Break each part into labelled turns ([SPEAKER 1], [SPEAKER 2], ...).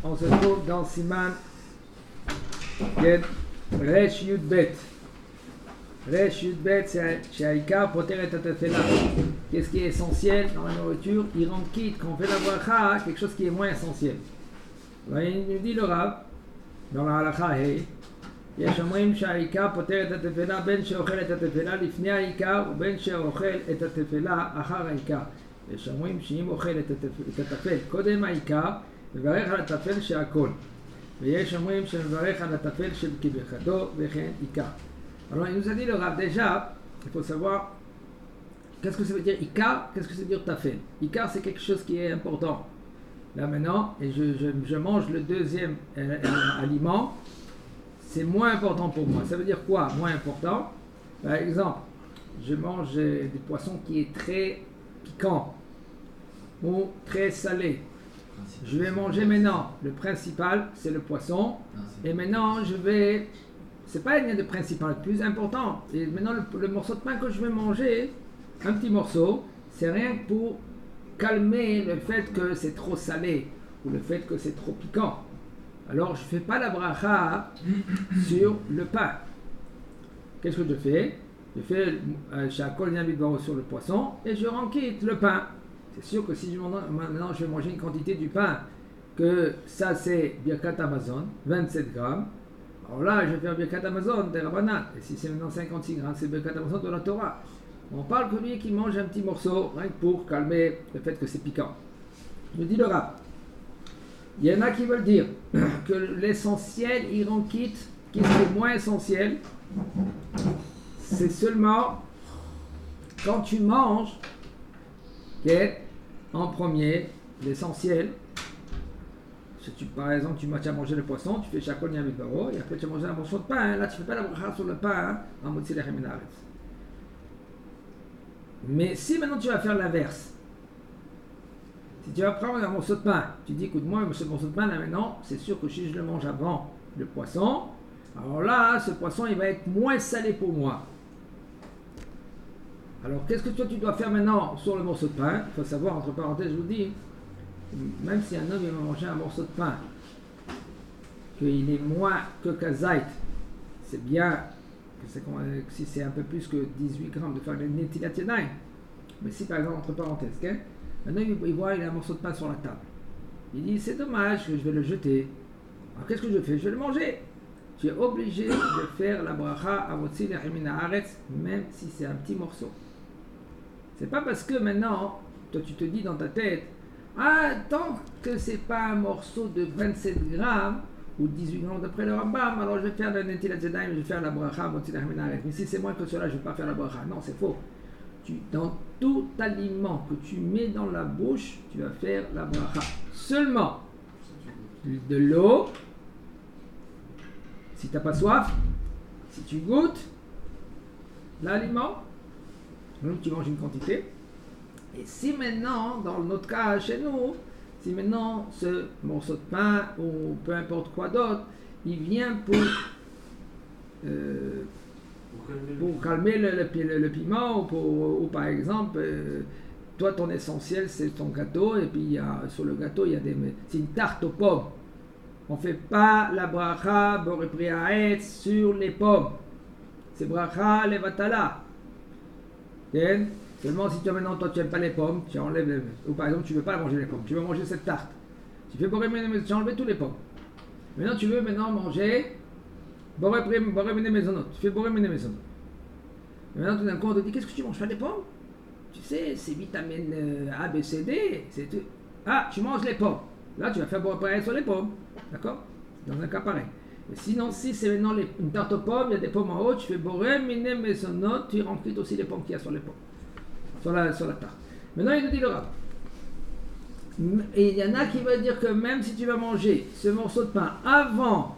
[SPEAKER 1] On se trouve dans Siman Resh Yud Bet. Resh Yud Bet, c'est Shaika Poteret Atafela. Qu'est-ce qui est essentiel dans la nourriture? Il rend quitte quand on fait la bracha quelque chose qui est moins essentiel. Alors, il nous dit le Rav dans la halakha יש אומרים שהעיקר פותר את התפלה בין שאוכל את התפלה לפני העיקר ובין שאוכל את התפלה אחר העיקר. יש אומרים שאם אוכל את התפל קודם העיקר מברך על התפל שהכל, ויש אומרים שמברך על התפל של כברכתו וכן עיקר. Alors il nous a dit le Rav déjà, il faut savoir qu'est-ce que ça veut dire Ikar, qu'est-ce que ça veut dire tafel. Ikar c'est quelque chose qui est important. Là maintenant, et je mange le deuxième aliment, c'est moins important pour moi. Ça veut dire quoi, moins important? Par exemple, je mange des poissons qui est très piquant ou très salé. Je vais manger maintenant, le principal c'est le poisson, et maintenant je vais, c'est pas rien de principal, le plus important, et maintenant le morceau de pain que je vais manger, un petit morceau, c'est rien pour calmer le fait que c'est trop salé, ou le fait que c'est trop piquant. Alors je ne fais pas la bracha sur le pain. Qu'est-ce que je fais? Je fais shakol niamidvaro sur le poisson et je renquitte le pain. C'est sûr que si maintenant je vais manger une quantité du pain, que ça c'est Birkat Amazon, 27 grammes, alors là je vais faire Birkat Amazon de Rabbanan. Et si c'est maintenant 56 grammes, c'est Birkat Amazon de la Torah. On parle que lui qui mange un petit morceau, rien que pour calmer le fait que c'est piquant. Je dis le Rav. Il y en a qui veulent dire que l'essentiel, il rend quitte, qui est moins essentiel, c'est seulement quand tu manges, en premier, l'essentiel. Si tu, par exemple, tu as mangé le poisson, tu fais shakol niamidvaro, et après tu as mangé un morceau de pain, là tu ne fais pas la bracha sur le pain, en motzi lechem min haaretz. Mais si maintenant tu vas faire l'inverse, si tu vas prendre un morceau de pain, tu dis écoute-moi, ce morceau de pain là maintenant, c'est sûr que si je le mange avant le poisson, alors là, ce poisson il va être moins salé pour moi. Alors qu'est-ce que toi tu dois faire maintenant sur le morceau de pain? Il faut savoir, entre parenthèses, je vous dis, même si un homme il va manger un morceau de pain, qu'il est moins que kazait, c'est bien, si c'est un peu plus que 18 grammes de faire les netilat yadayim. Mais si par exemple, entre parenthèses, maintenant il voit il a un morceau de pain sur la table. Il dit c'est dommage que je vais le jeter. Alors qu'est-ce que je fais? Je vais le manger. Tu es obligé de faire la bracha à motzi lechem min haaretz, même si c'est un petit morceau. C'est pas parce que maintenant, toi tu te dis dans ta tête, ah tant que c'est pas un morceau de 27 grammes ou 18 grammes d'après le Rambam, alors je vais faire le netilat yadayim, je vais faire la bracha à motzi lechem min haaretz. Mais si c'est moins que cela, je ne vais pas faire la bracha. Non, c'est faux. Dans tout aliment que tu mets dans la bouche, tu vas faire la bracha. Seulement de l'eau, si tu n'as pas soif, si tu goûtes l'aliment, donc tu manges une quantité. Et si maintenant, dans notre cas chez nous, si maintenant ce morceau de pain ou peu importe quoi d'autre, il vient pour calmer le piment ou par exemple toi ton essentiel c'est ton gâteau et puis sur le gâteau il y a c'est une tarte aux pommes, on fait pas la bracha borei pri ha'etz sur les pommes, c'est bracha levatala. Seulement si maintenant toi tu n'aimes pas les pommes, tu enlèves ou par exemple tu veux pas manger les pommes, tu veux manger cette tarte, tu fais borei tu as enlevé tous les pommes, maintenant tu veux manger borei mine mezonot, tu fais borei mine mezonot. Et maintenant tout d'un coup on te dit qu'est-ce que tu manges? Pas des pommes? Tu sais, c'est vitamine A, B, C, D, c'est tout. Ah, tu manges les pommes. Là tu vas faire borei sur les pommes. D'accord? Dans un cas pareil. Mais sinon, si c'est maintenant une tarte aux pommes, il y a des pommes en haut, tu fais borei mine mezonot, tu remplis aussi les pommes qu'il y a sur les pommes. Sur la tarte. Maintenant il nous dit le Rav. Et il y en a qui veulent dire que même si tu vas manger ce morceau de pain avant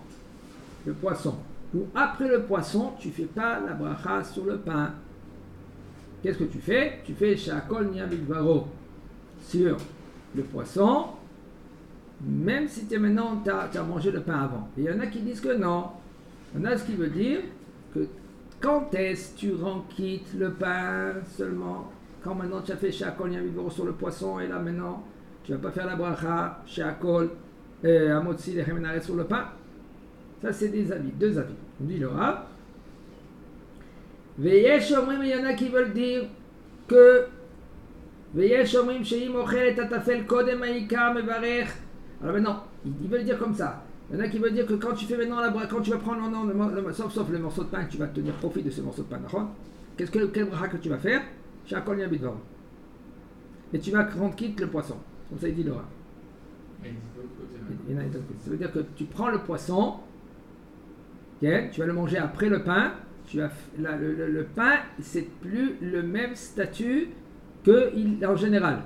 [SPEAKER 1] le poisson, ou après le poisson, tu ne fais pas la bracha sur le pain. Qu'est-ce que tu fais? Tu fais shakol niamidvaro sur le poisson, même si tu as mangé le pain avant. Et il y en a qui disent que non. Il y en a ce qui veut dire que quand est-ce que tu renquittes le pain seulement? Quand maintenant tu as fait shakol niamidvaro sur le poisson et là maintenant tu ne vas pas faire la bracha shakol Amotzi lechem naret sur le pain. Ça, c'est des avis, deux avis. On dit le Rav. Veyesh omrim, il y en a qui veulent dire que Veyesh omrim sheim ochel et tatafel kodem ha'ikar mevarech. Alors maintenant, ils veulent dire comme ça. Il y en a qui veulent dire que quand tu fais maintenant quand tu vas prendre sauf le morceau de pain, tu vas tenir profit de ce morceau de pain. Quel bracha que tu vas faire? Shakol yabidvar. Et tu vas rendre quitte le poisson. Comme ça, il dit le Rav. Ça veut dire que tu prends le poisson, okay, tu vas le manger après le pain. Le pain, c'est plus le même statut qu'en général.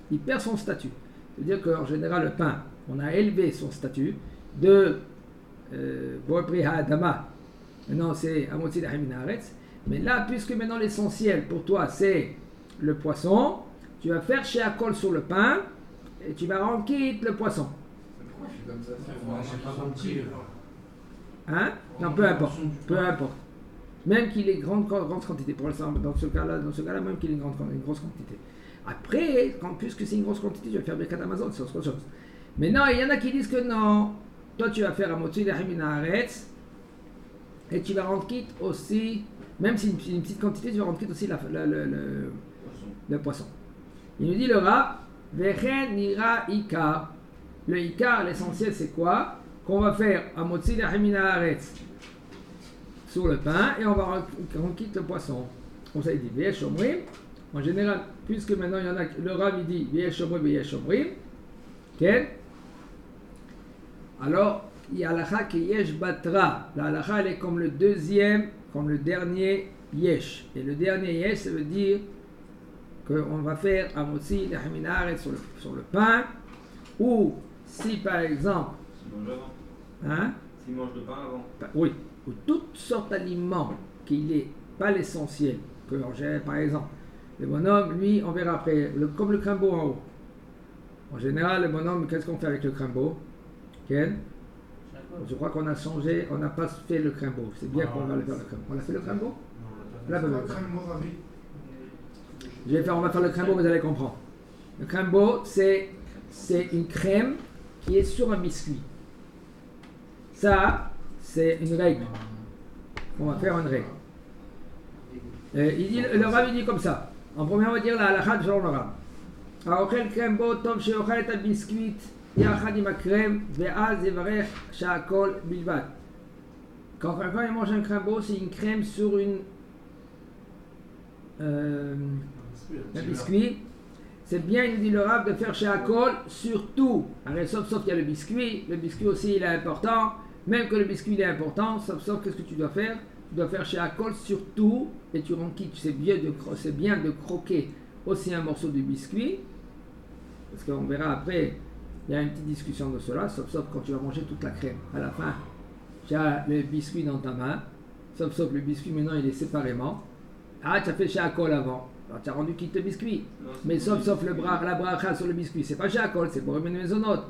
[SPEAKER 1] Il perd son statut. C'est-à-dire qu'en général, le pain, on a élevé son statut de Boepriha Adama. Maintenant, c'est Amotzi Lechem Minaretz. Mais là, puisque maintenant l'essentiel pour toi, c'est le poisson, tu vas faire chez Akol sur le pain et tu vas rendre quitte le poisson.
[SPEAKER 2] Pourquoi je fais comme ça? J'ai pas compris.
[SPEAKER 1] Hein? Non, peu importe. Peu importe. Même qu'il ait grande quantité. Pour l'instant, dans ce cas-là, même qu'il ait une grosse quantité. Après, puisque c'est une grosse quantité, tu vas faire Birkat Amazon, c'est autre chose. Mais non, il y en a qui disent que non. Toi, tu vas faire Amotzi Lechem Minaretz et tu vas rendre quitte aussi, même si c'est une petite quantité, tu vas rendre quitte aussi le poisson. Il nous dit le Rav, Vechen nira ikar. Le ikar, l'essentiel, c'est quoi? Qu'on va faire Amotzi Lechem Minaretz sur le pain et on quitte le poisson. Comme ça, il dit Veyesh omrim. En général, puisque maintenant il y en a, le Rav il dit Veyesh omrim. Okay? Alors, il y a l'halakha qui est yesh batra. La halakha, elle est comme le dernier yesh. Et le dernier yesh, ça veut dire qu'on va faire Amotzi Lechem Minaretz sur le pain. Ou si par exemple.
[SPEAKER 3] S'il mange avant.
[SPEAKER 1] Hein?
[SPEAKER 3] S'il mange le pain avant.
[SPEAKER 1] Oui. Ou toutes sortes d'aliments qui n'est pas l'essentiel. Par exemple, le bonhomme, lui, on verra après, comme le crimbo en haut. En général, le bonhomme, qu'est-ce qu'on fait avec le crimbo? Ken? Je crois qu'on a changé, on n'a pas fait le crimbo. C'est bien qu'on va le faire le crimbo. On a fait le crimbo?
[SPEAKER 2] Non,
[SPEAKER 1] Là,
[SPEAKER 2] on l'a
[SPEAKER 1] on va faire le crimbo, vous allez comprendre. Le crimbo, c'est une crème qui est sur un biscuit. Ça, c'est une règle. On va faire une règle. Le Rav il dit comme ça. En premier, on va dire la halakha de Shalom le Rav. האוכל קרמבו טוב שאוכל את הביסקוויט יחד עם הקרם ואז יברך שהכל בלבד. Quand quelqu'un mange un crimbo, c'est une crème sur un biscuit. C'est bien, il dit le Rav, de faire chez Akol surtout. Alors, sauf qu'il y a le biscuit. Le biscuit aussi, il est important. Même que le biscuit, il est important. Sauf qu'est-ce que tu dois faire? Tu dois faire chez Akol surtout. Et tu rends quitte. C'est bien de croquer aussi un morceau de biscuit. Parce qu'on verra après, il y a une petite discussion de cela. Sauf quand tu vas manger toute la crème. À la fin, tu as le biscuit dans ta main. Sauf le biscuit, maintenant, il est séparément. Ah, tu as fait chez Akol avant. Alors, tu as rendu quitte le biscuit.
[SPEAKER 3] Non,
[SPEAKER 1] mais sauf la bracha sur le biscuit. C'est pas chez Akol, c'est pour remettre les autres.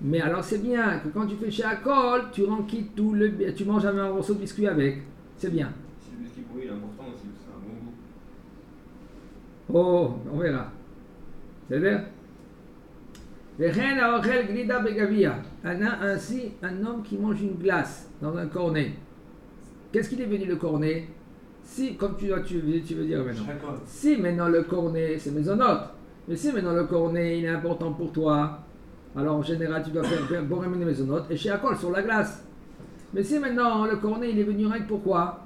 [SPEAKER 1] Mais alors, c'est bien que quand tu fais chez Akol, tu rends quitte tu manges un morceau de biscuit avec. C'est bien.
[SPEAKER 3] Si le biscuit pourri, il est important aussi, c'est un bon goût.
[SPEAKER 1] Oh, on verra. C'est-à-dire ainsi, un homme qui mange une glace dans un cornet. Qu'est-ce qu'il est venu le cornet? Si, comme tu veux dire maintenant. Si maintenant le cornet, c'est mésonote. Mais si maintenant le cornet, il est important pour toi, alors en général, tu dois faire boremine mésonote et chez Akol sur la glace. Mais si maintenant le cornet, il est venu rien que pourquoi?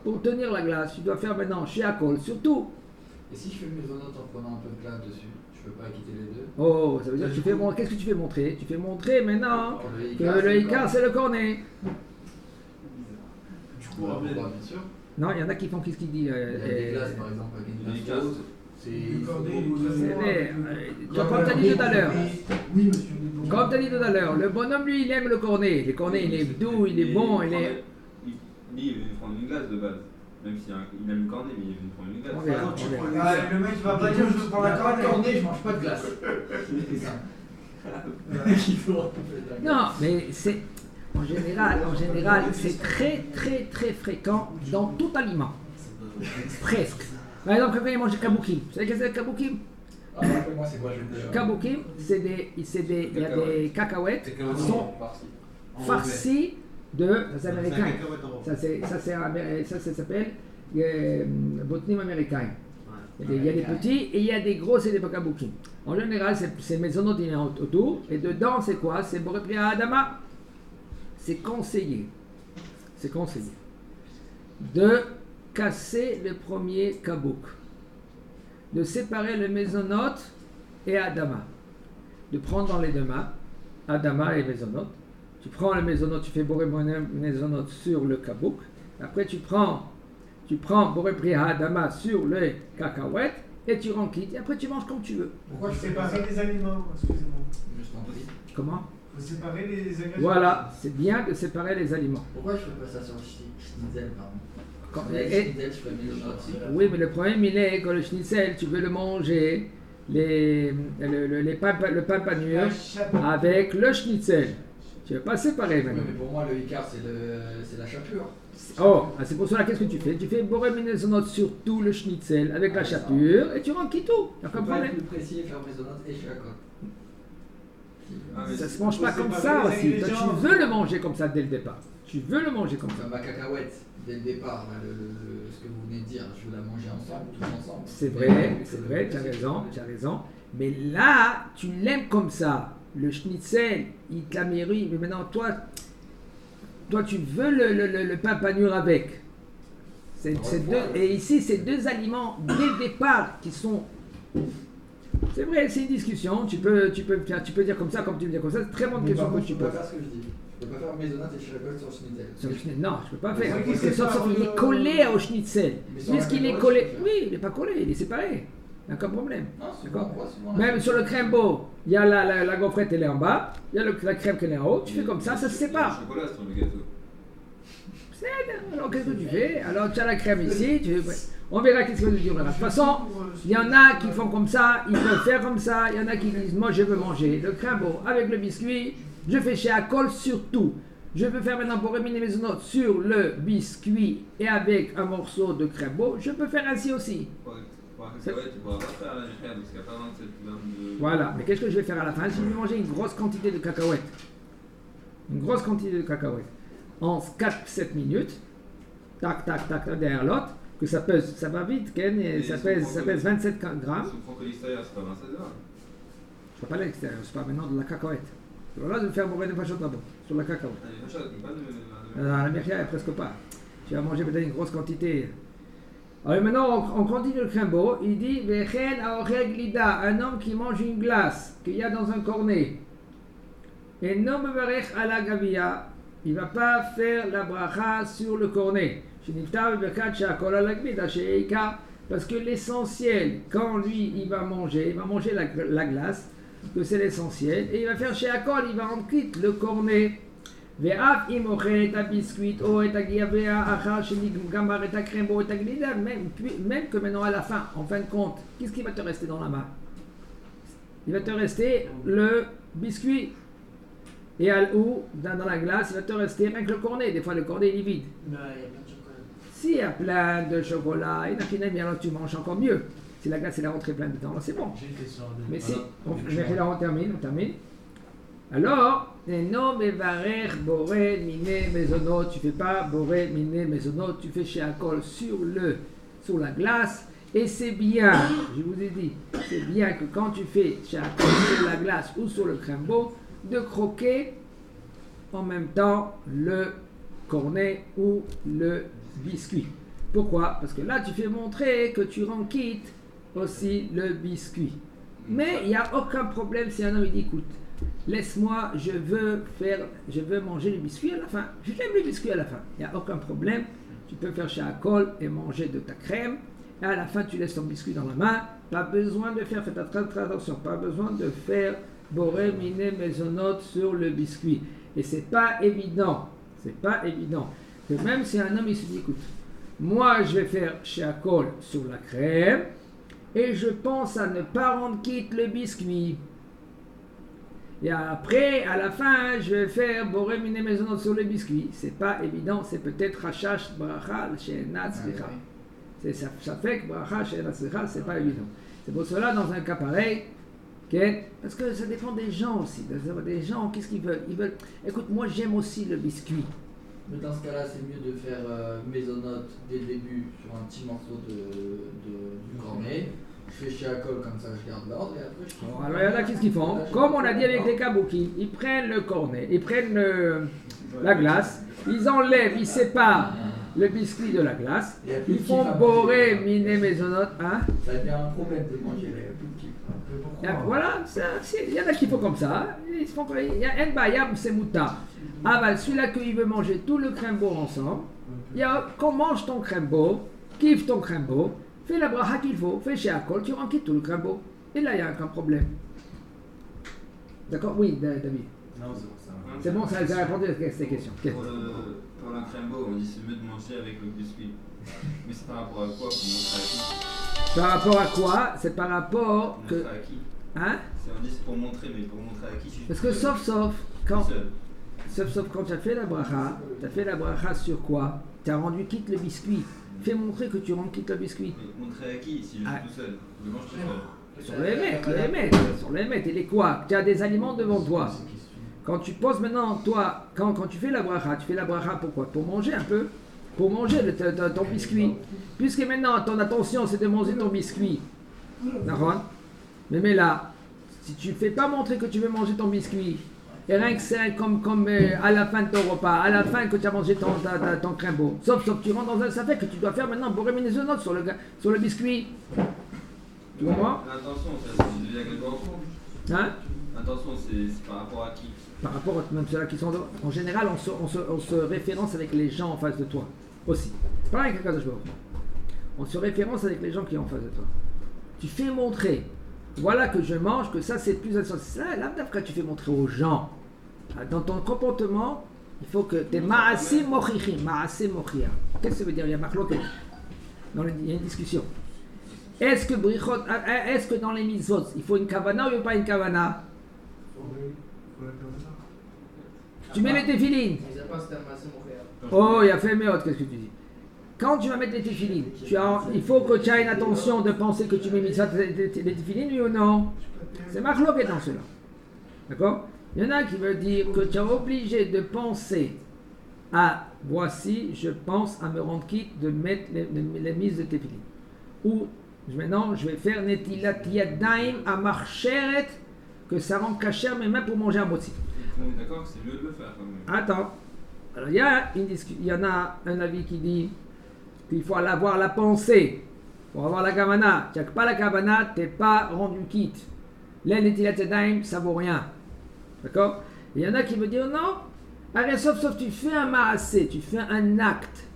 [SPEAKER 1] Pour tenir la glace. Tu dois faire maintenant chez Akol surtout.
[SPEAKER 2] Et si je fais mes notes en prenant un peu de glace dessus, je peux pas quitter les deux?
[SPEAKER 1] Oh, ça veut dire que qu'est-ce que tu fais montrer? Tu fais montrer maintenant que le Icar, c'est le cornet.
[SPEAKER 2] Du coup, bien sûr.
[SPEAKER 1] Non, il y en a qui font qu'est-ce qu'il dit.
[SPEAKER 2] Il y a des glaces par exemple avec une glace rose.
[SPEAKER 1] Comme tu as dit tout à l'heure.
[SPEAKER 4] Oui, monsieur.
[SPEAKER 1] Comme tu as dit tout à l'heure, le bonhomme lui il aime le cornet. Le cornet il est doux, il est bon, il est.
[SPEAKER 3] Lui, il est venu prendre une glace de base. Même s'il aime le cornet, mais il est venu prendre une glace.
[SPEAKER 1] On verra.
[SPEAKER 4] Le mec il va pas dire je prends la cornet,
[SPEAKER 2] je mange pas de glace. C'est ça.
[SPEAKER 1] Non, mais c'est. En général, c'est très très très fréquent dans tout aliment. Presque. Par exemple, quelqu'un il mange des kaboukim. Vous savez qu'est-ce que c'est le kaboukim?
[SPEAKER 2] Ah, rappelle-moi, c'est quoi je
[SPEAKER 1] Kabukim, il y a des cacahuètes qui sont farcies de, ça c'est américain. Ça s'appelle botnim américain. Il y a des petits et il y a des gros, c'est des kabukim. En général, c'est maisonnotes autour et dedans, c'est quoi? C'est boré à Adama. C'est conseillé de casser le premier kabouk, de séparer le mésonote et Adama, de prendre dans les deux mains Adama et mésonote. Tu prends le mésonote, tu fais boré mésonote sur le kabouk. Après, tu prends boré priya Adama sur les cacahuètes et tu renquites. Et après, tu manges comme tu veux.
[SPEAKER 4] Pourquoi je séparer les aliments? Excusez-moi.
[SPEAKER 2] Juste en prie.
[SPEAKER 1] Comment?
[SPEAKER 4] Faut séparer les ingrédients.
[SPEAKER 1] Voilà, c'est bien de séparer les aliments.
[SPEAKER 2] Pourquoi je fais pas ça sur le schnitzel, pardon?
[SPEAKER 1] Quand-
[SPEAKER 2] Le
[SPEAKER 1] et-
[SPEAKER 2] schnitzel, je fais mésonote aussi.
[SPEAKER 1] Oui, mais le problème, il est que le schnitzel, tu veux le manger, le pain panure, avec le schnitzel. Tu ne veux pas séparer
[SPEAKER 2] Oui,
[SPEAKER 1] maintenant.
[SPEAKER 2] mais pour moi, le Icar, c'est la chapure.
[SPEAKER 1] Oh, c'est pour cela, qu'est-ce que tu fais? Tu fais boré mésonote sur tout le schnitzel avec la chapure et tu renquites tout. Il n'y a
[SPEAKER 2] Je
[SPEAKER 1] aucun
[SPEAKER 2] peux pas être
[SPEAKER 1] problème.
[SPEAKER 2] plus précis et faire mésonote et je suis à côte.
[SPEAKER 3] Ah, mais
[SPEAKER 1] Ça
[SPEAKER 3] c'est-
[SPEAKER 1] se mange pas
[SPEAKER 4] faut
[SPEAKER 1] comme
[SPEAKER 4] séparer
[SPEAKER 1] ça
[SPEAKER 4] les
[SPEAKER 1] aussi. Toi,
[SPEAKER 4] ingrédients.
[SPEAKER 1] tu veux le manger comme ça dès le départ. Tu veux le manger comme ça.
[SPEAKER 2] Enfin, ma cacahuète, dès le départ, là, ce que vous venez de dire, je veux la manger ensemble, tous ensemble.
[SPEAKER 1] C'est vrai, tu as raison. Mais là, tu l'aimes comme ça. Le schnitzel, il te l'a mérité. Mais maintenant, toi, tu veux le pain panure avec. Et ici, c'est deux aliments dès le départ qui sont. C'est vrai, c'est une discussion. Tu peux dire comme ça, comme tu veux dire comme ça. C'est très bonne
[SPEAKER 2] Mais
[SPEAKER 1] question
[SPEAKER 2] par
[SPEAKER 1] que
[SPEAKER 2] contre,
[SPEAKER 1] tu
[SPEAKER 2] je
[SPEAKER 1] peux
[SPEAKER 2] peux pas faire ce que je dis. Je peux pas faire mésonote et je suis à côte sur le schnitzel.
[SPEAKER 1] Sur le schnitzel. Non, je peux pas faire.
[SPEAKER 4] Mais
[SPEAKER 1] Parce que
[SPEAKER 4] c'est
[SPEAKER 1] sauf
[SPEAKER 4] pas
[SPEAKER 1] qu'il est collé au schnitzel.
[SPEAKER 2] Mais sur la
[SPEAKER 1] Puisqu'il est
[SPEAKER 2] cacahuète,
[SPEAKER 1] collé.
[SPEAKER 2] je peux faire.
[SPEAKER 1] Oui, il n'est pas collé, il est séparé. Il n'y a aucun problème.
[SPEAKER 2] Non,
[SPEAKER 1] D'accord.
[SPEAKER 2] souvent.
[SPEAKER 1] Même sur le crème beau, il y a la gaufrette, elle est en bas. Il y a la crème qui est en haut. Tu fais comme ça se sépare.
[SPEAKER 3] Le chocolat sur le gâteau.
[SPEAKER 1] Alors qu'est-ce que tu fais? Alors tu as la crème ici. On verra qu'est-ce que tu diras. De toute façon, il y en a qui font comme ça, ils peuvent faire comme ça. Il y en a qui disent, moi je veux manger le crème beau avec le biscuit. Je fais chez Akol sur tout. Je peux faire maintenant pour éminer mes notes sur le biscuit et avec un morceau de crème beau. Je peux faire ainsi aussi.
[SPEAKER 3] Pour la cacahuète, tu pourras pas faire la nechère parce qu'il n'y a pas 27 grammes de.
[SPEAKER 1] Voilà, mais qu'est-ce que je vais faire à la fin? Je vais manger une grosse quantité de cacahuètes. Une grosse quantité de cacahuètes. En 4-7 minutes. Tac, tac, tac, derrière l'autre. Que ça pèse, ça va vite, Ken, et ça pèse 27 grammes.
[SPEAKER 3] Si on prend que l'extérieur, c'est pas 27 grammes.
[SPEAKER 1] Je ne parle pas de l'extérieur, je parle maintenant de la cacahuète. Voilà, je vais faire bourrer des fachottes là-bas, sur la cacahuète.
[SPEAKER 3] Ah, les fachottes, mais pas de.
[SPEAKER 1] La mérière, presque pas. Tu vas manger peut-être une grosse quantité. Alors maintenant, on continue le crème beau. Il dit Vechen aoreg lida, un homme qui mange une glace qu'il y a dans un cornet. Et non mevarech ala gavia, il ne va pas faire la bracha sur le cornet. Parce que l'essentiel, quand lui il va manger la glace, que c'est l'essentiel, et il va faire chez Akol, il va rendre quitte le cornet. Ve'af imocher et biscuit ou et giavea achar shenigmar et crème ou et glida, même que maintenant à la fin, en fin de compte, qu'est-ce qui va te rester dans la main? Il va te rester le biscuit. Et ou dans la glace, il va te rester rien que le cornet. Des fois, le cornet il est vide.
[SPEAKER 4] Non, il y a plein de chocolat.
[SPEAKER 1] S'il y a plein de chocolat, et d'après alors tu manges encore mieux. Si la glace elle est rentrée plein de temps, alors c'est bon.
[SPEAKER 4] J'ai une question.
[SPEAKER 1] Mais si, on termine. Alors, non mais varer boré miné maisonot, tu fais pas boré miné maisonot, tu fais chez Akol sur la glace. Et c'est bien, je vous ai dit, c'est bien que quand tu fais chez Akol sur la glace ou sur le crème beau, de croquer en même temps le cornet ou le biscuit. Pourquoi? Parce que là, tu fais montrer que tu renquittes aussi le biscuit. Mais il n'y a aucun problème si un homme il dit, écoute, laisse-moi, je veux manger le biscuit à la fin. Je t'aime le biscuit à la fin. Il n'y a aucun problème. Tu peux faire chez Akol et manger de ta crème. Et à la fin, tu laisses ton biscuit dans la main. Pas besoin de faire, faites très attention, pas besoin de faire boré miné maisonnote sur le biscuit. Et c'est pas évident que même si un homme il se dit, écoute, moi je vais faire chez Akol sur la crème et je pense à ne pas rendre quitte le biscuit. Et après, à la fin, je vais faire boré miné maisonnote sur le biscuit. C'est pas évident, c'est peut-être rachash bracha chez Natsricha. Ça fait que bracha chez Natsricha, c'est pas évident. C'est pour cela, dans un cas pareil, parce que ça dépend des gens aussi. Des gens, qu'est-ce qu'ils veulent? Ils veulent. Écoute, moi j'aime aussi le biscuit.
[SPEAKER 2] Mais dans ce cas-là, c'est mieux de faire maisonnote dès le début sur un petit morceau du cornet. Je fais chez Akol, comme ça je garde l'ordre et après je
[SPEAKER 1] Bon, alors il y en a qu'est-ce qu'ils font? Comme on a dit avec les kabuki, ils prennent le cornet, ils prennent la glace, ils enlèvent, ils séparent le biscuit de la glace, ils font boré, miner, maisonnote, hein?
[SPEAKER 2] Ça devient un problème de manger les plus petits.
[SPEAKER 1] Voilà, il y en a qui font comme ça, ils font, il y a un bayab, c'est mouta. Ah bah celui-là qu'il veut manger tout le crembo ensemble, il y a qu'on mange ton crembo, kiffe ton crembo, fais la bracha qu'il faut, fais chez Akol, tu renquittes tout le crembo. Et là il n'y a aucun problème. D'accord? Oui, David.
[SPEAKER 3] Non, c'est pour ça.
[SPEAKER 1] C'est bon, ça a répondu à ces questions.
[SPEAKER 3] Pour le crembo, on dit c'est mieux de manger avec le biscuit. Mais c'est par rapport à quoi pour montrer à qui?
[SPEAKER 1] Par rapport à quoi? C'est par rapport que...
[SPEAKER 3] Montrer à qui?
[SPEAKER 1] Hein?
[SPEAKER 3] On dit c'est pour montrer, mais pour montrer à qui? Si je
[SPEAKER 1] Parce
[SPEAKER 3] suis
[SPEAKER 1] que
[SPEAKER 3] seul.
[SPEAKER 1] sauf quand tu as fait la bracha sur quoi? Tu as rendu quitte le biscuit. Fais montrer que tu rends quitte le biscuit.
[SPEAKER 3] Mais montrer à qui si je suis tout seul? Je mange tout seul.
[SPEAKER 1] Sur les mètres. Et les quoi? Tu as des aliments devant toi. Quand tu poses maintenant, toi, quand tu fais la bracha, tu fais la bracha pourquoi? Pour manger un peu. Pour manger ton biscuit. Puisque maintenant, ton attention, c'est de manger ton biscuit. D'accord? Mais là, si tu ne fais pas montrer que tu veux manger ton biscuit, et rien que c'est comme à la fin de ton repas, à la fin que tu as mangé ton crembo, sauf tu rentres dans un ça fait que tu dois faire maintenant boré notes sur le biscuit. Tu comprends?
[SPEAKER 3] L'intention, c'est de quelque chose.
[SPEAKER 1] Hein?
[SPEAKER 3] L'intention, c'est par rapport à qui?
[SPEAKER 1] Par rapport à même ceux-là qui sont dehors. En général, on se référence avec les gens en face de toi aussi. Pareil avec quelqu'un de on se référence avec les gens qui sont en face de toi. Tu fais montrer, voilà que je mange, que ça c'est plus essentiel. Ça, là, d'après tu fais montrer aux gens. Dans ton comportement, il faut que tu es ma'aseh mochichim, ma'aseh mochia. Qu'est-ce que ça veut dire? Il y a marloquet. Il y a une discussion. Est-ce que dans les mitzvot, il faut une kavana ou il n'y a pas une kavana? Tu mets les téfilines. Oh, il a fait méot, qu'est-ce que tu dis? Quand tu vas mettre les téfilines, il faut que tu aies une attention de penser que tu mets les téfilines, oui ou non? C'est marloquet dans cela. D'accord? Il y en a qui veut dire que tu es obligé de penser à voici, je pense à me rendre quitte de mettre les mises de téfilines. Ou maintenant, je vais faire netilat yadayim à marcheret, que ça rend cachère mes mains pour manger un motzi.
[SPEAKER 3] On est d'accord que c'est mieux de le faire quand même.
[SPEAKER 1] Attends. Alors il y en a un avis qui dit qu'il faut avoir la pensée pour avoir la kavana. Tu n'as pas la kavana, tu n'es pas rendu quitte. Netilat yadayim, ça vaut rien. D'accord? Il y en a qui me disent non. Allez, sauf tu fais un maasé, tu fais un acte.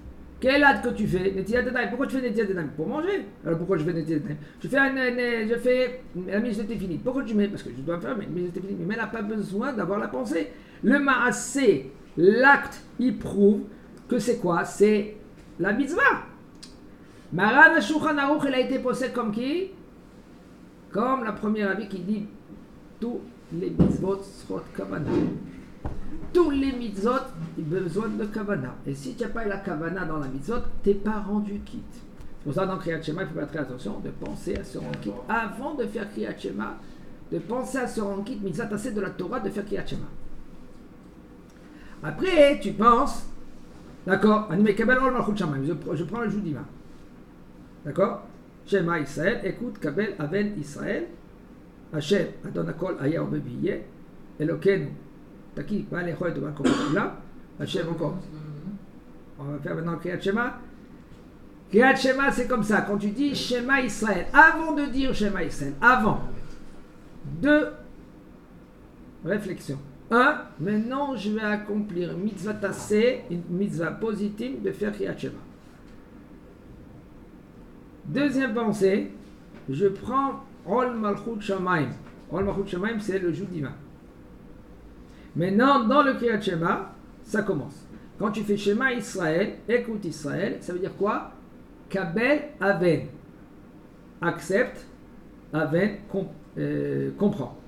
[SPEAKER 1] Quel acte que tu fais? Netilat yadayim. Pourquoi tu fais netilat yadayim? Pour manger. Alors pourquoi je fais netilat yadayim? Je fais la mise de téfilines. Pourquoi tu mets? Parce que je dois faire une mise de téfilines. Mais elle n'a pas besoin d'avoir la pensée. Le maasé, l'acte, il prouve que c'est quoi? C'est la mitzvah. Maran Shulchan Aruch, il a été posé comme qui? Comme la première avis qui dit tous les mitzvot sont kavana. Tous les mitzvot, ils ont besoin de kavana. Et si tu n'as pas la kavana dans la mitzvot, tu n'es pas rendu quitte. C'est pour ça dans Kriyat Shema, il faut faire très attention de penser à se rendre quitte. Avant de faire Kriyat Shema, de penser à se rendre quitte, mitzvah tassé de la Torah, de faire Kriyat Shema. Après, tu penses, d'accord, je prends le joug divin. D'accord? Shema Israël, écoute, Kabel, Aven Israël, Hashem, Adon Akol, Aya Obebiye, Elokenu. T'as qui? Pas les rois de là. Hashem encore. On va faire maintenant Kriyat Shema. Kriyat Shema, c'est comme ça. Quand tu dis Shema Israël, avant de dire Shema Israël, avant, deux réflexions. Un, maintenant je vais accomplir mitzvah tassé, une mitzvah positive de faire Kriyat Shema. Deuxième pensée, je prends Ol Malchut Shamaim. Ol Malchut Shamaim, c'est le joug divin. Maintenant, dans le Kriyat Shema, ça commence. Quand tu fais Shema Israël, écoute Israël, ça veut dire quoi? Kabel Aven. Accepte, Aven, comprend.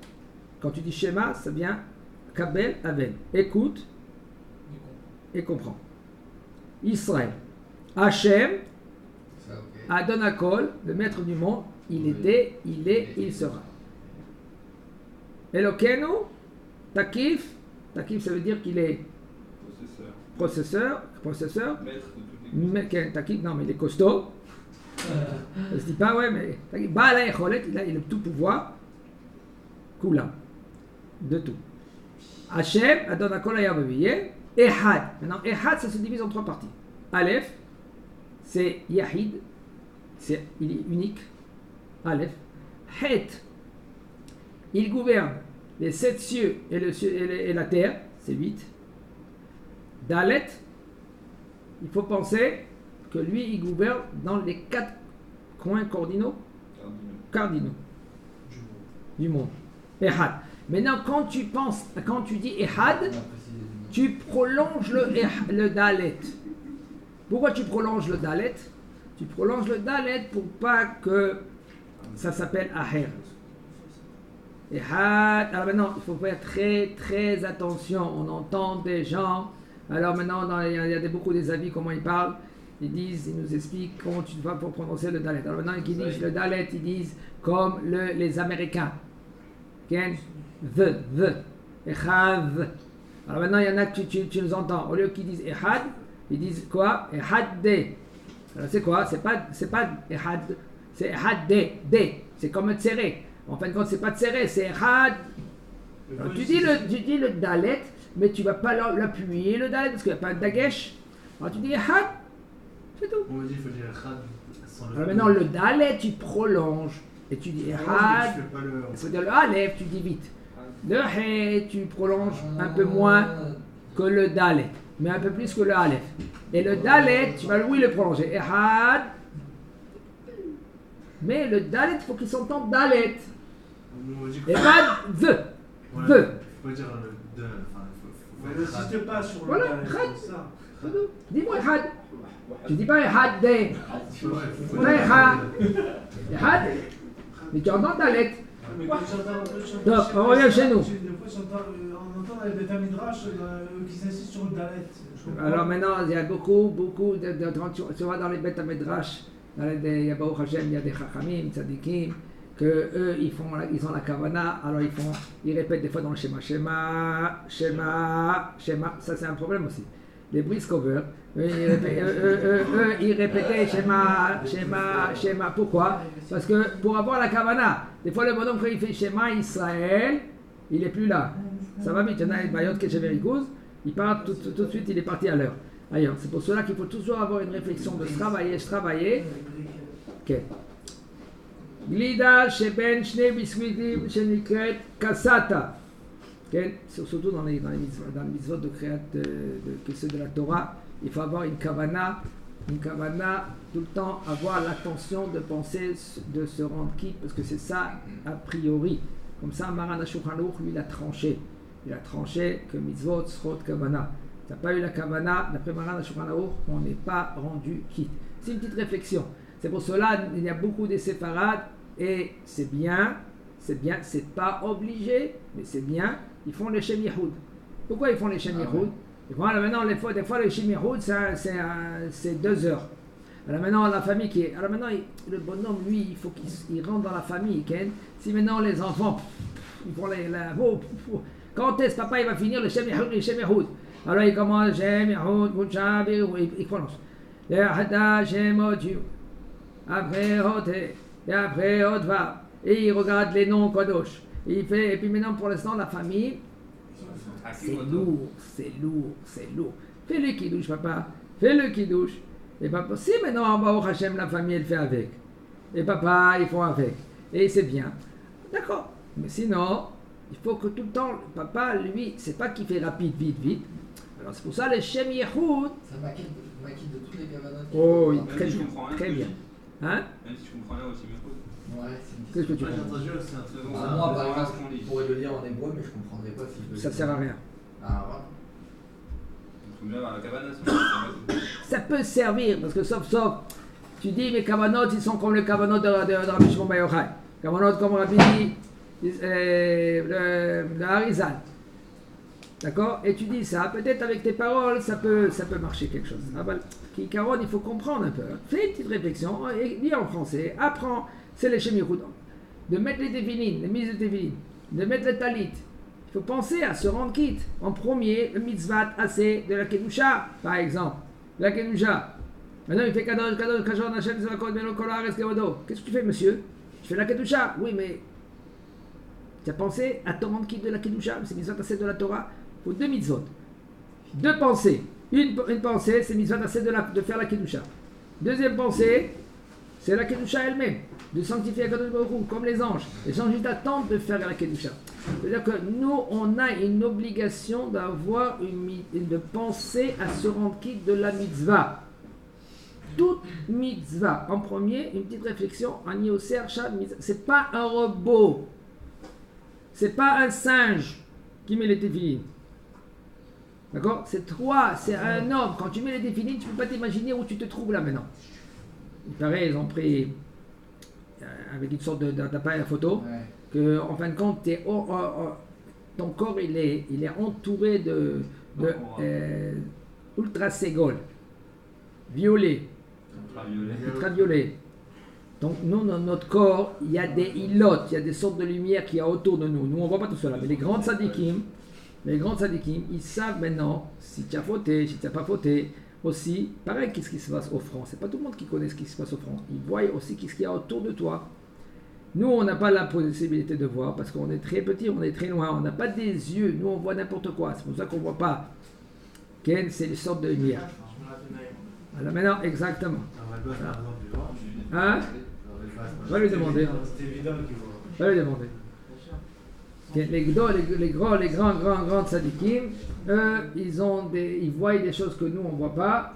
[SPEAKER 1] Quand tu dis Shema, ça vient Kabel Aven. Écoute et comprend. Israël. Hashem, Adon Akol, le maître du monde, il était, il est, il sera. Elokenu, Takif, Takif ça veut dire qu'il est processeur,
[SPEAKER 3] Maître de toutes les
[SPEAKER 1] mais Takif, non mais il est costaud. Je dis pas, ouais, mais Takif, Baal HaYacholet, il a le tout pouvoir, Kula, de tout. Hachem, Adon HaKol Hayam V'Yeh, Ehad. Maintenant, Ehad, ça se divise en trois parties. Aleph, c'est Yahid, il est unique. Aleph. Het, il gouverne les 7 cieux et la terre, c'est 8. Dalet, il faut penser que lui, il gouverne dans les 4 coins cardinaux du monde. Ehad. Maintenant, quand tu dis Ehad, tu prolonges le Dalet. Pourquoi tu prolonges le Dalet? Tu prolonges le Dalet pour pas que ça s'appelle Aher. Ehad. Alors maintenant, il faut faire très très attention. On entend des gens. Alors maintenant, il y a beaucoup des avis, comment ils parlent. Ils nous expliquent comment tu dois pour prononcer le Dalet. Alors maintenant, ils disent le Dalet, ils disent comme les Américains. The. Ehad. Alors maintenant, il y en a que tu nous entends. Au lieu qu'ils disent Ehad, ils disent quoi? Ehad de. Alors c'est quoi? C'est pas Ehad, c'est Ehad de. C'est comme Tsere. En fin de compte, c'est pas Tsere, c'est Ehad. Alors, tu dis le Dalet, mais tu vas pas l'appuyer le Dalet parce qu'il n'y a pas de Dagesh. Alors tu dis Ehad, c'est tout.
[SPEAKER 5] On dit qu'il faut dire Ehad sans le.
[SPEAKER 1] Alors maintenant, le Dalet, tu prolonges. Et tu dis Ehad. Il faut dire le Aleph, tu dis vite. Le He, tu prolonges un peu moins que le Dalet, mais un peu plus que le Aleph. Et le Dalet, tu vas le prolonger. Ehad. Mais le Dalet, il faut qu'il s'entende Dalet. Et pas The. The.
[SPEAKER 5] Il faut dire le de.
[SPEAKER 4] Mais n'insiste pas sur le
[SPEAKER 1] Voilà,
[SPEAKER 4] Dalet,
[SPEAKER 1] Ehad.
[SPEAKER 4] c'est ça.
[SPEAKER 1] Dis-moi Ehad. Tu dis pas Ehad de. Pas Ehad. Ehad. Mais tu entends Dalet.
[SPEAKER 4] Mais quand j'entends-
[SPEAKER 1] Donc, on revient chez nous.
[SPEAKER 4] Des fois, on entend dans les Beth Midrash qui insistent sur le Dalet. Je comprends.
[SPEAKER 1] Alors maintenant, il y a beaucoup tu vois dans les Beth Midrash, il y a Baruch Hashem, il y a des Chachamim, Tzadikim, que eux, ils ont la Kavana, alors ils répètent des fois dans le Shema. Ça c'est un problème aussi. Les Briskover, ils répétaient Shema. Pourquoi? Parce que pour avoir la Kavana, des fois le bonhomme quand il fait Shema Israël, il n'est plus là. Ça va vite, il y en a une Bayot Kesheverikouz, il part tout de suite, il est parti à l'heure. Ailleurs, c'est pour cela qu'il faut toujours avoir une réflexion de travailler. Ok. Glida sheben shne biskuitim shenikret kasata. Surtout dans les mitzvot de créat que ceux de la Torah, il faut avoir une kavana tout le temps, avoir l'attention de penser, de se rendre quitte, parce que c'est ça a priori. Comme ça, Maran HaShulchan Aruch, lui, il a tranché. Il a tranché que mitzvot srot kavana. Tu n'as pas eu la kavana, d'après Maran HaShulchan Aruch, on n'est pas rendu quitte. C'est une petite réflexion. C'est pour cela il y a beaucoup des séfarades, et c'est bien, c'est pas obligé, mais c'est bien. Ils font le Shem Yehoud. Pourquoi ils font les Shem Yehoud? Voilà, maintenant, des fois, le Shem Yehoud, c'est 2 heures. Alors maintenant, la famille qui est. Alors maintenant, le bonhomme, lui, il faut qu'il rentre dans la famille. Si maintenant les enfants, ils font quand est-ce papa il va finir le Shem Yehoud? Alors il commence Shem Yehoud, il prononce. Le Hada Shem Odiou. Après Hote, et après Hotva. Et il regarde les noms Kodosh. Et puis maintenant, pour l'instant, la famille, c'est lourd. Fais le kidouche, papa. Fais le kidouche. Et papa, si maintenant, en bas au Hachem, la famille, elle fait avec. Et papa, ils font avec. Et c'est bien. D'accord. Mais sinon, il faut que tout le temps, papa, lui, c'est pas qu'il fait rapide, vite. Alors c'est pour ça, le Shem Yehoud.
[SPEAKER 2] Ça m'inquiète de toutes les cavanotes.
[SPEAKER 1] Oh,
[SPEAKER 3] Même
[SPEAKER 1] très
[SPEAKER 3] si je
[SPEAKER 1] bien.
[SPEAKER 3] comprends rien,
[SPEAKER 1] Très bien. Hein?
[SPEAKER 3] Même si je comprends rien aussi, mais
[SPEAKER 2] Ouais, c'est une
[SPEAKER 1] Qu'est-ce que tu
[SPEAKER 5] Moi, j'ai
[SPEAKER 1] comprends?
[SPEAKER 5] entendu aussi un truc.
[SPEAKER 2] Moi, par exemple, je pourrais le lire en hébreu, mais je comprendrais pas si je le
[SPEAKER 1] Ça
[SPEAKER 2] lis.
[SPEAKER 1] sert à rien.
[SPEAKER 2] Ah, voilà.
[SPEAKER 3] il faut bien avoir la cabane, ça.
[SPEAKER 1] Ça peut servir, parce que sauf, tu dis, mes kavanot, ils sont comme les kavanot de Rabbi Shimon Bar Yochai. Kavanot comme Rabbi le Harizal. D'accord? Et tu dis ça, peut-être avec tes paroles, ça peut marcher quelque chose. Ah ben, Kikaron, il faut comprendre un peu. Fais une petite réflexion, lis en français, apprends. c'est les Shemichut. De mettre les Tefillin, les mises de Tefillin, de mettre les Talit. Il faut penser à se rendre quitte. En premier, le mitzvah assez de la Kedusha, par exemple. La Kedusha. Maintenant, il fait Kadosh, Kajor, Nachem, Zalakot, Melo, Kolar, Eskevodo. Qu'est-ce que tu fais, monsieur? Je fais la Kedusha. Oui, mais tu as pensé à te rendre quitte de la Kedusha? C'est mitzvah assez de la Torah. Il faut 2 mitzvot. 2 pensées. Une pensée, c'est mitzvah assez de faire la Kedusha. Deuxième pensée, c'est la Kedusha elle-même. De sanctifier la Kadosh Baruch Hu, comme les anges. Les anges, ils attendent de faire la Kedusha. C'est-à-dire que nous, on a une obligation d'avoir de penser à se rendre quitte de la mitzvah. Toute mitzvah, en premier, une petite réflexion, un Yoser Shad mitzvah. C'est pas un robot. C'est pas un singe qui met les téfilines. D'accord? C'est toi, c'est un homme. Quand tu mets les téfilines, tu ne peux pas t'imaginer où tu te trouves là maintenant. Il paraît, ils ont pris avec une sorte d'appareil à photo, que en fin de compte, ton corps il est entouré de ultraségol, violet, ultraviolet. Donc nous, dans notre corps, il y a des ilotes, il y a des sortes de lumière qui y a autour de nous. Nous, on ne voit pas tout cela, mais les grands tzadikim, ils savent maintenant si tu as fauté, si tu n'as pas fauté. Aussi, pareil, qu'est-ce qui se passe au front? C'est pas tout le monde qui connaît ce qui se passe au front. Ils voient aussi qu'est-ce qu'il y a autour de toi. Nous, on n'a pas la possibilité de voir parce qu'on est très petit, on est très loin, on n'a pas des yeux. Nous, on voit n'importe quoi. C'est pour ça qu'on ne voit pas. Ken, c'est une sorte de lumière. Alors maintenant, exactement. Hein? Va lui demander.
[SPEAKER 5] C'est évident qu'il voit.
[SPEAKER 1] Va lui demander. Les grands tzadikim, eux, ils voient des choses que nous, on ne voit pas.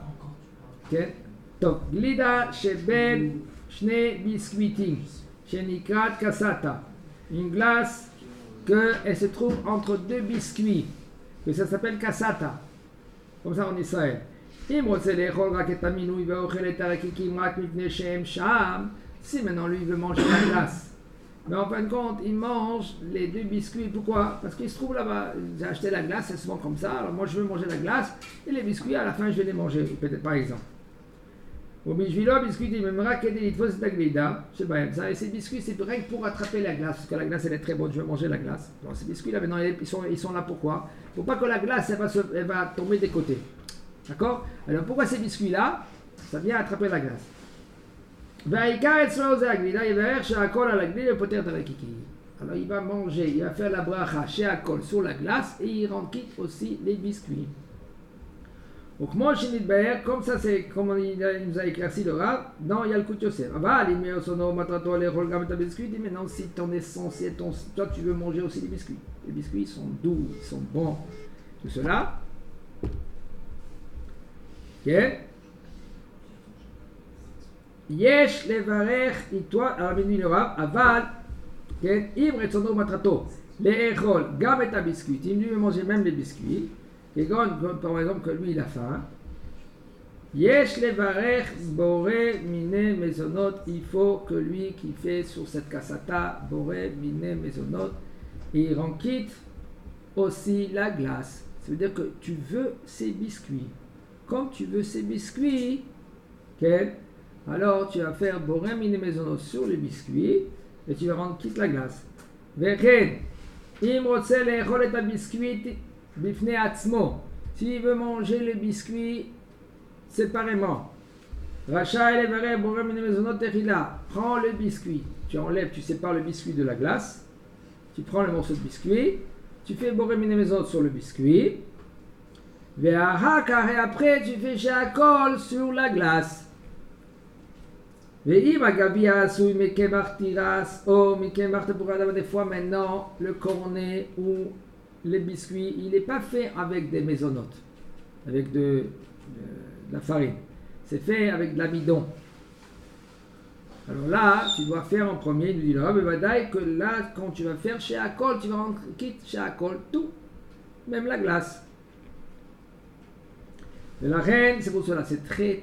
[SPEAKER 1] Donc, glida sheben shne biskuitim, shenikrat kasata. Une glace qu'elle se trouve entre 2 biscuits, que ça s'appelle kasata. Comme ça en Israël. Si maintenant lui, il veut manger la glace. Mais en fin de compte, il mange les 2 biscuits. Pourquoi? Parce qu'il se trouve là-bas. J'ai acheté la glace, c'est souvent comme ça. Alors moi, je veux manger la glace. Et les biscuits, à la fin, je vais les manger. Peut-être par exemple. Au bijvilo, biscuit, il me raquette des litres, c'est glida. Je sais pas, ça. Et ces biscuits, c'est rien que pour attraper la glace. Parce que la glace, elle est très bonne. Je veux manger la glace. Alors ces biscuits-là, maintenant, ils sont là pourquoi? Pour pas que la glace, elle va tomber des côtés. D'accord? Alors pourquoi ces biscuits-là? Ça vient attraper la glace. Alors il va manger, il va faire la bracha chez Akol sur la glace et il rend quitte aussi les biscuits. Donc moi je dis comme ça c'est comme il nous a éclairci le Rav dans Yalkut Yosef. Mais non, si ton essentiel, toi tu veux manger aussi les biscuits. Les biscuits sont doux, ils sont bons. Tout cela. Ok. Yesh levarech itwa arabinu le Rav aval ken im retzono matrato leechol gam et biscuit. Il lui veut manger même les biscuits. Et quand, par exemple, que lui il a faim, yesh levarech boré mine mezonot. Il faut que lui qui fait sur cette kasata boré mine mezonot, il rend quitte aussi la glace. Ça veut dire que tu veux ces biscuits. Comme tu veux ces biscuits, okay, alors tu vas faire boré mine mezonot sur les biscuits et tu vas rendre quitte la glace. Vechen im rotze leechol et biscuit bifne atzmo. S'il veut manger les biscuits séparément, Racha et levarech boré mine mezonot techila. Prends le biscuit, tu enlèves, tu sépares le biscuit de la glace, tu prends le morceau de biscuit, tu fais boré mine mezonot sur le biscuit, et après tu fais shakol sur la glace. Des fois maintenant le cornet ou les biscuits il n'est pas fait avec des maisonnotes, avec de la farine, c'est fait avec de l'amidon. Alors là tu dois faire en premier, il nous dit là, que là quand tu vas faire chez Akol, tu vas rendre quitte chez Akol tout, même la glace. Et la reine, c'est pour cela, c'est très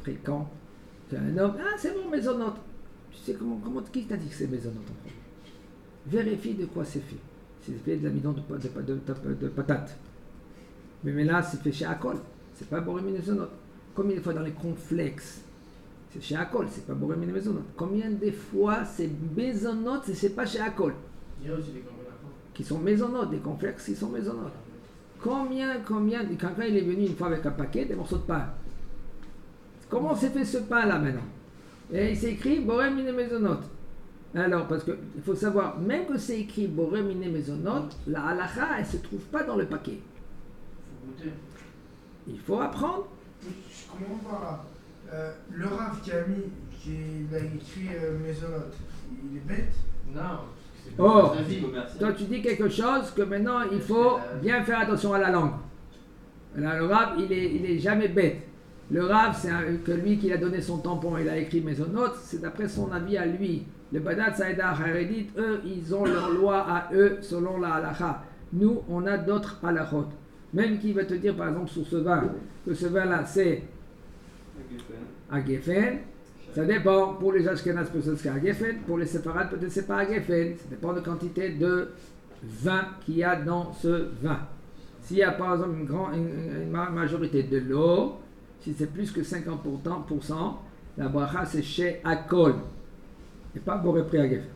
[SPEAKER 1] fréquent qu'un homme, c'est bon maisonnote. Tu sais qui t'a dit que c'est maisonnote en premier? Vérifie de quoi c'est fait. C'est fait de l'amidon de patate. Mais là, c'est fait chez Akol. C'est pas boré maisonnote. Combien de fois dans les cornflakes, C'est chez Akol, c'est pas Boré Miné Mezonot. Combien de fois c'est Mezonot, c'est pas chez Akol?
[SPEAKER 4] Il y a aussi des combinaisons.
[SPEAKER 1] Qui sont Mezonot, des complexes qui sont Mezonot. Combien, quelqu'un il est venu une fois avec un paquet, des morceaux de pain. Comment s'est fait ce pain-là maintenant? Et il s'est écrit Boré Miné Mezonot. Alors, parce qu'il faut savoir, même que c'est écrit Boré Miné Mezonot, la halakha, elle ne se trouve pas dans le paquet.
[SPEAKER 4] Il faut goûter.
[SPEAKER 1] Il faut apprendre.
[SPEAKER 6] Je comprends pas là. Le Rav qui a écrit Maisonnote, il est bête?
[SPEAKER 4] Non. C'est
[SPEAKER 1] Oh.
[SPEAKER 4] pas avis.
[SPEAKER 1] Toi, tu dis quelque chose que maintenant, il faut bien faire attention à la langue. Là, le Rav, il est jamais bête. Le Rav, c'est que lui qui a donné son tampon, il a écrit Maisonnote, c'est d'après son avis à lui. Le Badat Saïda Haredit, eux, ils ont leur loi à eux selon la halakha. Nous, on a d'autres halakhot. Même qui va te dire, par exemple, sur ce vin, que ce vin-là, c'est à Geffen. Ça dépend. Pour les Ashkenaz, peut-être c'est à Geffen. Pour les Séfarades, peut-être c'est pas à Geffen. Ça dépend de la quantité de vin qu'il y a dans ce vin. S'il y a, par exemple, une majorité de l'eau, si c'est plus que 50%, la bracha, c'est chez Akol. Et pas Boré Pri à Geffen.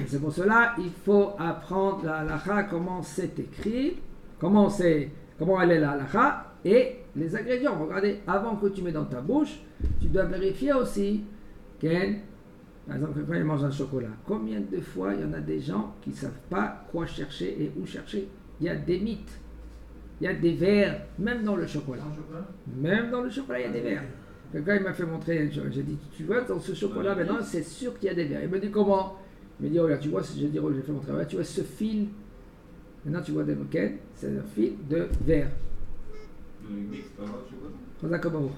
[SPEAKER 1] C'est pour cela il faut apprendre la halakha, comment c'est écrit, comment elle est la halakha, et les ingrédients. Regardez, avant que tu mets dans ta bouche, tu dois vérifier aussi qu'elle, par exemple, quand il mange un chocolat, combien de fois il y en a des gens qui ne savent pas quoi chercher et où chercher. Il y a des mythes, il y a des vers, même dans le chocolat. Même dans le chocolat, il y a des vers. Quelqu'un il m'a fait montrer, j'ai dit, tu vois, dans ce chocolat, maintenant, c'est sûr qu'il y a des vers. Il me dit, comment? Il me dit, regarde, tu vois, j'ai dit, j'ai fait montrer, tu vois, ce fil, maintenant tu vois des moquettes, c'est un fil de verre.
[SPEAKER 3] Le mix, pas grave, je sais pas.
[SPEAKER 1] Chazak Baruch.